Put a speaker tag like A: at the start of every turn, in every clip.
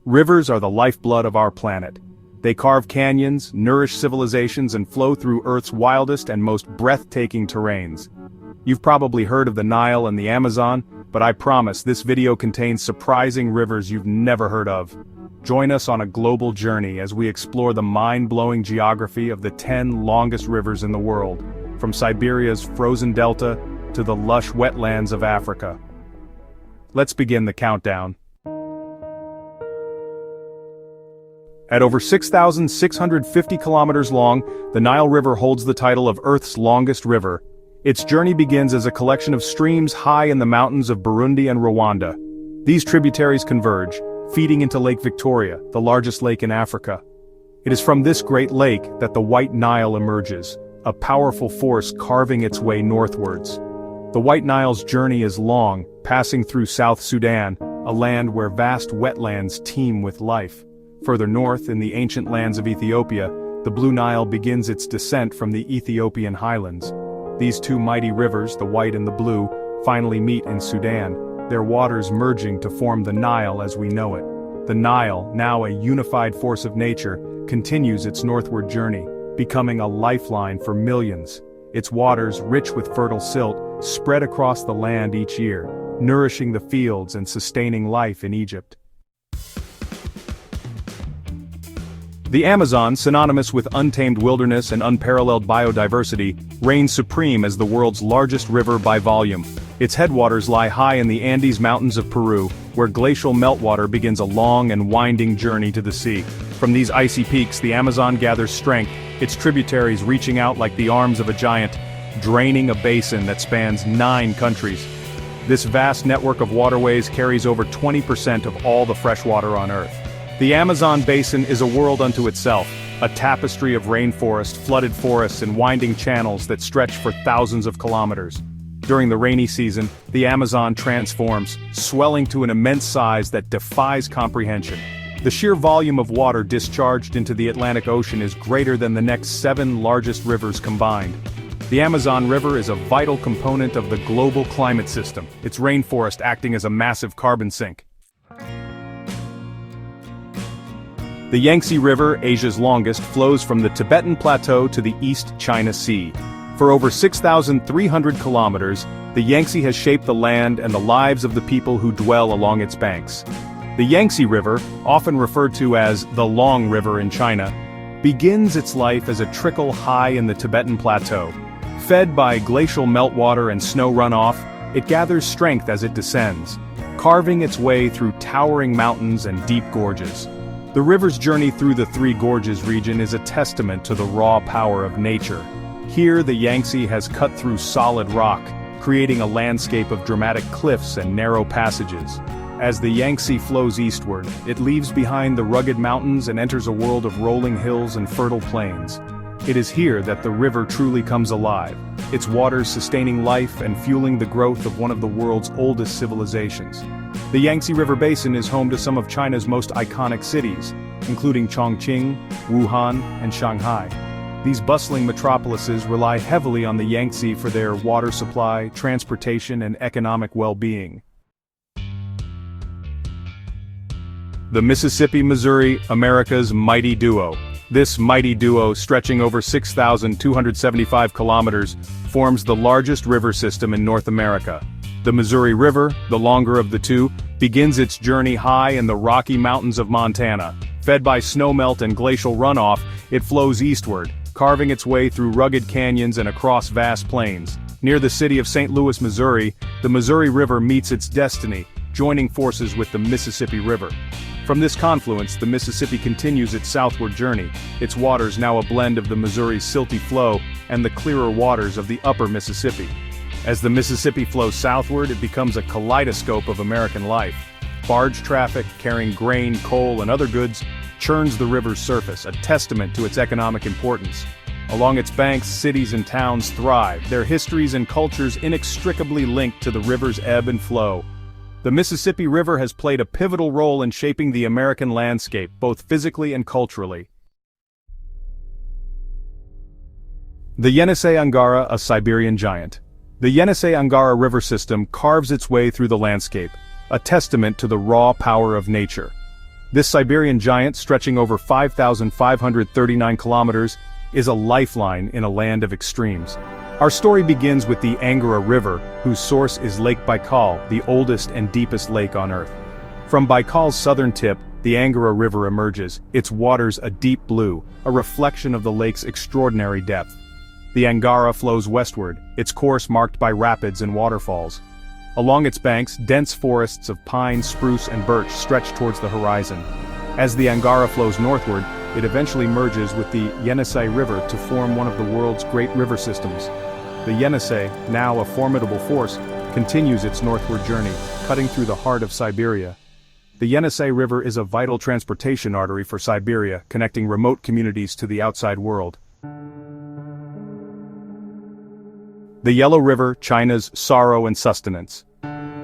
A: Rivers are the lifeblood of our planet. They carve canyons, nourish civilizations, and flow through Earth's wildest and most breathtaking terrains. You've probably heard of the Nile and the Amazon, but I promise this video contains surprising rivers you've never heard of. Join us on a global journey as we explore the mind-blowing geography of the 10 longest rivers in the world, from Siberia's frozen delta to the lush wetlands of Africa. Let's begin the countdown. At over 6,650 kilometers long, the Nile River holds the title of Earth's longest river. Its journey begins as a collection of streams high in the mountains of Burundi and Rwanda. These tributaries converge, feeding into Lake Victoria, the largest lake in Africa. It is from this great lake that the White Nile emerges, a powerful force carving its way northwards. The White Nile's journey is long, passing through South Sudan, a land where vast wetlands teem with life. Further north, in the ancient lands of Ethiopia, the Blue Nile begins its descent from the Ethiopian highlands. These two mighty rivers, the White and the Blue, finally meet in Sudan, their waters merging to form the Nile as we know it. The Nile, now a unified force of nature, continues its northward journey, becoming a lifeline for millions. Its waters, rich with fertile silt, spread across the land each year, nourishing the fields and sustaining life in Egypt. The Amazon, synonymous with untamed wilderness and unparalleled biodiversity, reigns supreme as the world's largest river by volume. Its headwaters lie high in the Andes Mountains of Peru, where glacial meltwater begins a long and winding journey to the sea. From these icy peaks, the Amazon gathers strength, its tributaries reaching out like the arms of a giant, draining a basin that spans 9 countries. This vast network of waterways carries over 20% of all the fresh water on Earth. The Amazon basin is a world unto itself, a tapestry of rainforest, flooded forests, and winding channels that stretch for thousands of kilometers. During the rainy season, the Amazon transforms, swelling to an immense size that defies comprehension. The sheer volume of water discharged into the Atlantic Ocean is greater than the next 7 largest rivers combined. The Amazon River is a vital component of the global climate system, its rainforest acting as a massive carbon sink. The Yangtze River, Asia's longest, flows from the Tibetan Plateau to the East China Sea. For over 6,300 kilometers, the Yangtze has shaped the land and the lives of the people who dwell along its banks. The Yangtze River, often referred to as the Long River in China, begins its life as a trickle high in the Tibetan Plateau. Fed by glacial meltwater and snow runoff, it gathers strength as it descends, carving its way through towering mountains and deep gorges. The river's journey through the Three Gorges region is a testament to the raw power of nature. Here, the Yangtze has cut through solid rock, creating a landscape of dramatic cliffs and narrow passages. As the Yangtze flows eastward, it leaves behind the rugged mountains and enters a world of rolling hills and fertile plains. It is here that the river truly comes alive, its waters sustaining life and fueling the growth of one of the world's oldest civilizations. The Yangtze River Basin is home to some of China's most iconic cities, including Chongqing, Wuhan, and Shanghai. These bustling metropolises rely heavily on the Yangtze for their water supply, transportation, and economic well-being. The Mississippi-Missouri, America's mighty duo. This mighty duo, stretching over 6,275 kilometers, forms the largest river system in North America. The Missouri River, the longer of the two, begins its journey high in the Rocky Mountains of Montana. Fed by snowmelt and glacial runoff, it flows eastward, carving its way through rugged canyons and across vast plains. Near the city of St. Louis, Missouri, the Missouri River meets its destiny, joining forces with the Mississippi River. From this confluence, the Mississippi continues its southward journey, its waters now a blend of the Missouri's silty flow and the clearer waters of the upper Mississippi. As the Mississippi flows southward, it becomes a kaleidoscope of American life. Barge traffic, carrying grain, coal, and other goods, churns the river's surface, a testament to its economic importance. Along its banks, cities and towns thrive, their histories and cultures inextricably linked to the river's ebb and flow. The Mississippi River has played a pivotal role in shaping the American landscape, both physically and culturally. The Yenisei Angara, a Siberian giant. The Yenisei Angara river system carves its way through the landscape, a testament to the raw power of nature. This Siberian giant, stretching over 5,539 kilometers, is a lifeline in a land of extremes. Our story begins with the Angara River, whose source is Lake Baikal, the oldest and deepest lake on Earth. From Baikal's southern tip, the Angara River emerges, its waters a deep blue, a reflection of the lake's extraordinary depth. The Angara flows westward, its course marked by rapids and waterfalls. Along its banks, dense forests of pine, spruce, and birch stretch towards the horizon. As the Angara flows northward, it eventually merges with the Yenisei River to form one of the world's great river systems. The Yenisei, now a formidable force, continues its northward journey, cutting through the heart of Siberia. The Yenisei River is a vital transportation artery for Siberia, connecting remote communities to the outside world. The Yellow River, China's sorrow and sustenance.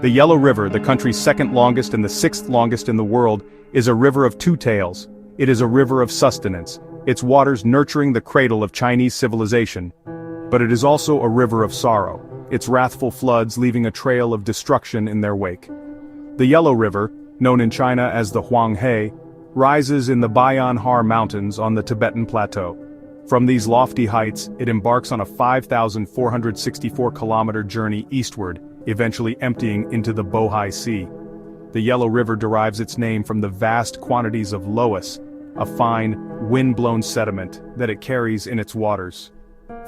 A: The Yellow River, the country's second longest and the sixth longest in the world, is a river of two tales. It is a river of sustenance, its waters nurturing the cradle of Chinese civilization. But it is also a river of sorrow, its wrathful floods leaving a trail of destruction in their wake. The Yellow River, known in China as the Huanghe, rises in the Bayan Har Mountains on the Tibetan Plateau. From these lofty heights, it embarks on a 5,464-kilometer journey eastward, eventually emptying into the Bohai Sea. The Yellow River derives its name from the vast quantities of loess, a fine, wind-blown sediment, that it carries in its waters.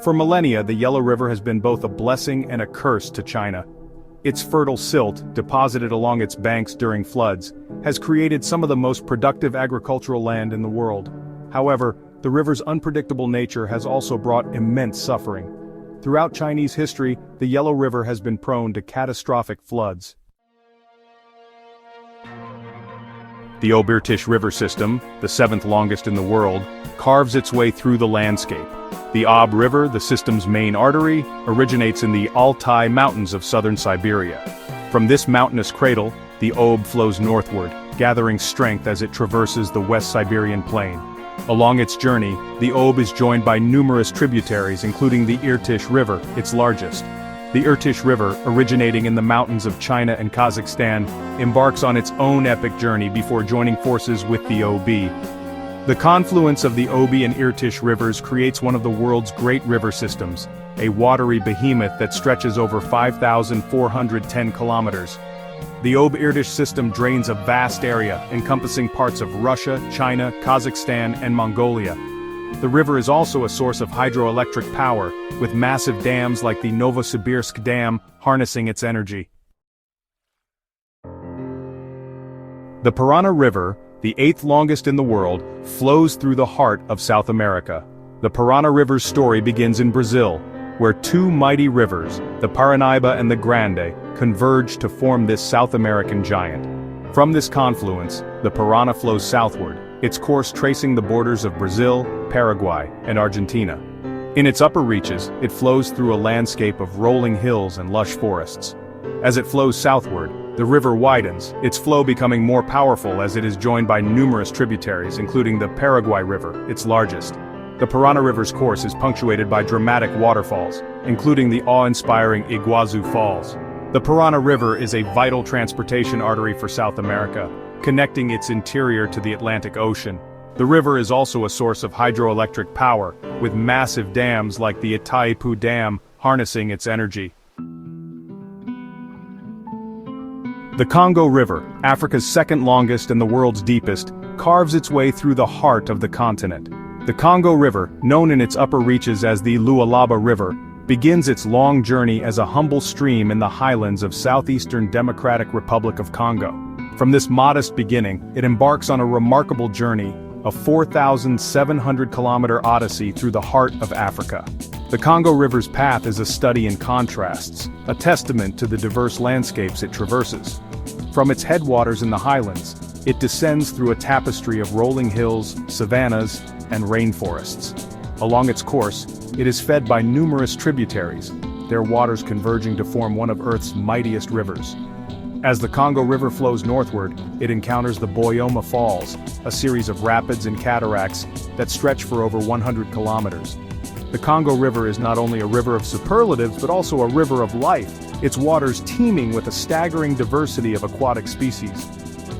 A: For millennia, the Yellow River has been both a blessing and a curse to China. Its fertile silt, deposited along its banks during floods, has created some of the most productive agricultural land in the world. However, the river's unpredictable nature has also brought immense suffering. Throughout Chinese history, the Yellow River has been prone to catastrophic floods. The Ob-Irtysh river system, the seventh longest in the world, carves its way through the landscape. The Ob River, the system's main artery, originates in the Altai Mountains of southern Siberia. From this mountainous cradle, the Ob flows northward, gathering strength as it traverses the West Siberian plain. Along its journey, the Ob is joined by numerous tributaries including the Irtysh River, its largest. The Irtysh River, originating in the mountains of China and Kazakhstan, embarks on its own epic journey before joining forces with the Obi. The confluence of the Obi and Irtysh rivers creates one of the world's great river systems, a watery behemoth that stretches over 5,410 kilometers. The Ob-Irtysh system drains a vast area, encompassing parts of Russia, China, Kazakhstan, and Mongolia. The river is also a source of hydroelectric power, with massive dams like the Novosibirsk Dam harnessing its energy. The Parana River, the eighth longest in the world, flows through the heart of South America. The Parana River's story begins in Brazil, where two mighty rivers, the Paranaíba and the Grande, converge to form this South American giant. From this confluence, the Parana flows southward, its course tracing the borders of Brazil, Paraguay, and Argentina. In its upper reaches, it flows through a landscape of rolling hills and lush forests. As it flows southward, the river widens, its flow becoming more powerful as it is joined by numerous tributaries including the Paraguay River, its largest. The Parana River's course is punctuated by dramatic waterfalls, including the awe-inspiring Iguazu Falls. The Parana River is a vital transportation artery for South America, connecting its interior to the Atlantic Ocean. The river is also a source of hydroelectric power, with massive dams like the Itaipu Dam harnessing its energy. The Congo River, Africa's second longest and the world's deepest, carves its way through the heart of the continent. The Congo River, known in its upper reaches as the Lualaba River, begins its long journey as a humble stream in the highlands of southeastern Democratic Republic of Congo. From this modest beginning, it embarks on a remarkable journey, a 4,700-kilometer odyssey through the heart of Africa. The Congo River's path is a study in contrasts, a testament to the diverse landscapes it traverses. From its headwaters in the highlands, it descends through a tapestry of rolling hills, savannas, and rainforests. Along its course, it is fed by numerous tributaries, their waters converging to form one of Earth's mightiest rivers. As the Congo River flows northward, it encounters the Boyoma Falls, a series of rapids and cataracts that stretch for over 100 kilometers. The Congo River is not only a river of superlatives but also a river of life, its waters teeming with a staggering diversity of aquatic species.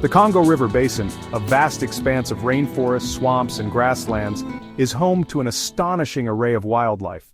A: The Congo River Basin, a vast expanse of rainforests, swamps, and grasslands, is home to an astonishing array of wildlife.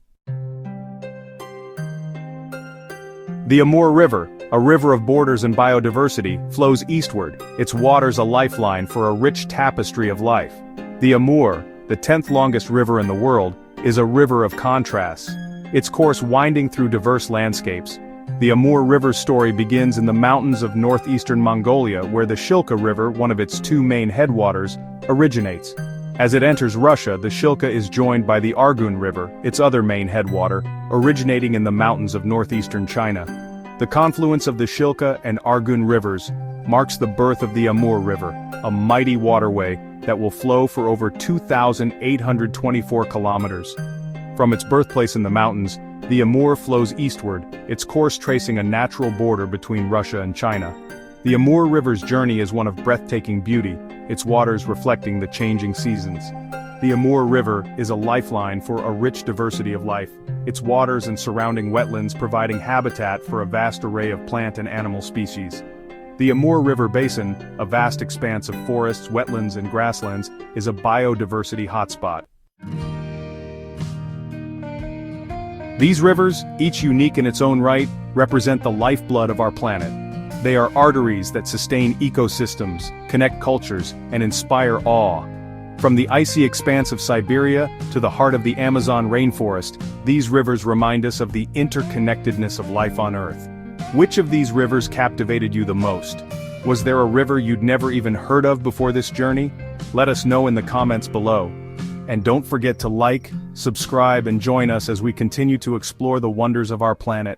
A: The Amur River, a river of borders and biodiversity, flows eastward, its waters a lifeline for a rich tapestry of life. The Amur, the 10th longest river in the world, is a river of contrasts, its course winding through diverse landscapes. The Amur River's story begins in the mountains of northeastern Mongolia, where the Shilka River, one of its two main headwaters, originates. As it enters Russia, the Shilka is joined by the Argun River, its other main headwater, originating in the mountains of northeastern China. The confluence of the Shilka and Argun rivers marks the birth of the Amur River, a mighty waterway that will flow for over 2,824 kilometers. From its birthplace in the mountains, the Amur flows eastward, its course tracing a natural border between Russia and China. The Amur River's journey is one of breathtaking beauty, its waters reflecting the changing seasons. The Amur River is a lifeline for a rich diversity of life, its waters and surrounding wetlands providing habitat for a vast array of plant and animal species. The Amur River Basin, a vast expanse of forests, wetlands, and grasslands, is a biodiversity hotspot. These rivers, each unique in its own right, represent the lifeblood of our planet. They are arteries that sustain ecosystems, connect cultures, and inspire awe. From the icy expanse of Siberia to the heart of the Amazon rainforest, these rivers remind us of the interconnectedness of life on Earth. Which of these rivers captivated you the most? Was there a river you'd never even heard of before this journey? Let us know in the comments below. And don't forget to like, subscribe, and join us as we continue to explore the wonders of our planet.